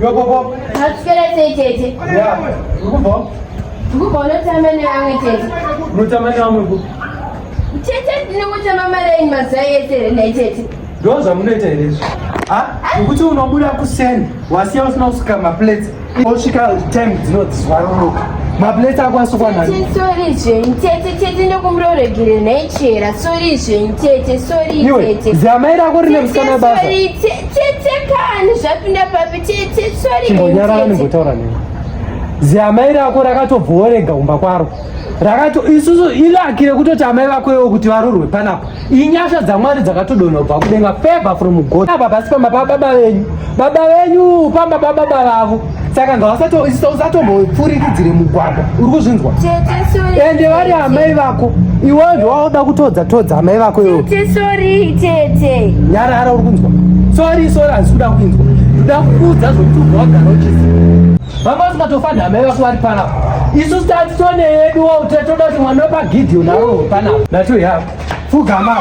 Yo, Bobo. Let's get a tete. Yeah. Bobo. Go on, let's have many tete. Mutamamu. Tete, no, what I'm in my say, and tete. Those are related. Ah, which one would have to send? Was yours no scam a plate? All she can attempt not swallow. My plate I was one. Sorry, Tete, no come road again, nature. Sorry, Tete, sorry, Tete. Zamera got him some about it. Tete can shut up a Tete, sorry. Zamera got a gato vorega umbaquaro. Ragato isusu ila kile kutoti amai vako iwo kuti varurwe panapa inyasha dzamwari dzakatodonobva kudenga favor from God apa pasi pababa venyu pamba pababa vavo saka ngavasatomboipfurikidzire mugwagwa uri kuzvinzwa ende vari amai vako iwozvo wauda kutodza amai vako iwo nyarara uri kunzwa sori hazisi kuda kuinzwa ndoda kuudza zvokuti ubva wagara uchiziva vanga usingatofanda amai vako vari panapa isusu tatone yedu toda kuti mwana wepagidhioni arohwe panapa nato yavo fugama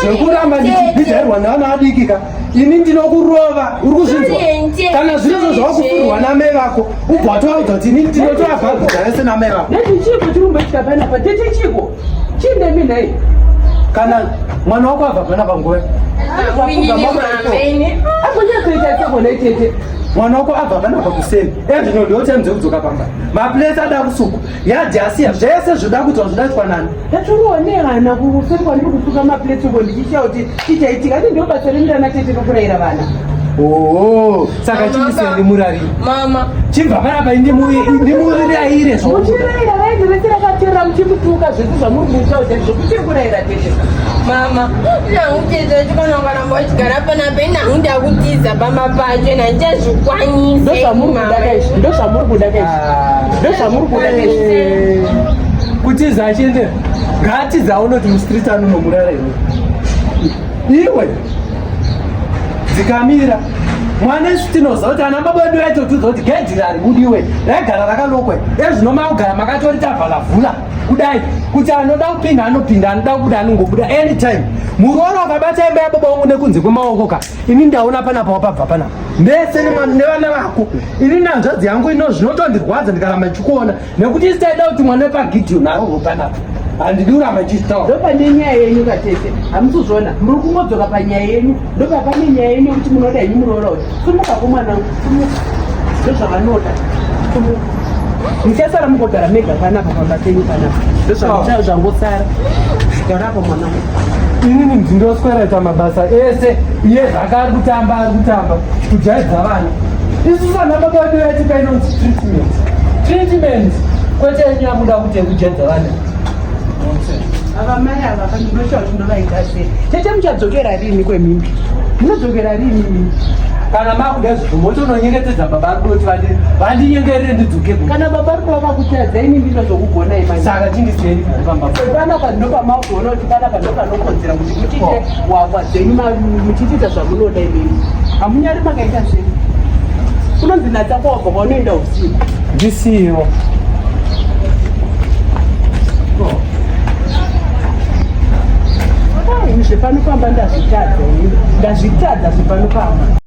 zvekuramba ndichibhidhairwa nevana vadikika ini ndinokurova uri kuzvinzwa kana zvirozvo zvavakufurwa namai vako ubva watovaudza kuti ini ndinotoabhabhidha vese namai vako nechiko chirumboitika panapa tete chiko chineminhei kana mwana wako abva panapa nguva akunyakuita sekona itete mwana wako abva panapa kuseni ezvinodiotemze kudzoka pamba maplesi ada kusuku yadhasiya zvese zvoda kuitwa zvoda kuitwa nani yatoroonehana kuseri kwandiri kusuka maplesi uko ndichisha kuti chichaitika ati ndio basa remurana tete rokurayira vana saka chiise ndimurari mama chibva panapa ndimuriraire muchirayira vaindiresera katerera muchimutuka zvese zvamuri kuita kuti zvokuti kurayira tete mama nangu tete chikanongaramba uchigara panapa inangu ndakutiza pamba pacho nandichazvikwanise ndozvamuri kuda kaizvi kutiza achiende ngatiza unoti mustreet anonomurarairo iwe dzikamira mwana isu tinoziva kuti ana baba edu aitotiudza kuti gedhi rari budiwe raigara rakalokwe ezvino makugara makatori tabvalavhula kudai kuti anoda kupinda anopinda anoda kubuda anongobuda anytime muroora wakabata imba yababa wangu nekunze kwemaoko ka ini ndaona panapa wapabva panapa ndese nevana vako ini nanzvadzi yangu ino zvinotondirwadza ndikaramba ndichikuona nekuti isitaida kuti mwana wepagidhioni arohwe panapa handidi kuramba ndichitaura ndopane nyaya yenyu katete hamusuzvona muri kungodzoka panyaya yenyu ndopapane nyaya yenyu yekuti munoda henyu muroora kuti sumuka komwana ndozvavanoda muchasara mukogara mega panapa pamba penyu panapa ndozvangosara garapo mwana inini ndindosweraita mabasa ese iye zvakari kutamba kujaidza vana isusu ana baba vedu yatika inonzi treatment kwete yenyu yamuda kuti kujaidza vana ava mai ava kandinoshawa tinovaita sei tete muchadzokera rini kwemimbi munodzokera rini mimi kana makuda zvizvo motononyengetedza baba ari kuti vandinyengerere ndidzokeko kana baba ari kuva vakutadza ini ndizvo zvokugona imani saka chindisiyeni panapa ndopamaugona kuti panapa ndopanokonzera kuti muchite wakwa dzenyu muchichita zvamunoda imini hamunyari makaita sei kunonzi natsakobva kwaunoenda usiku ndisiyo zvepanopamba ndazvitadza zvepanopamba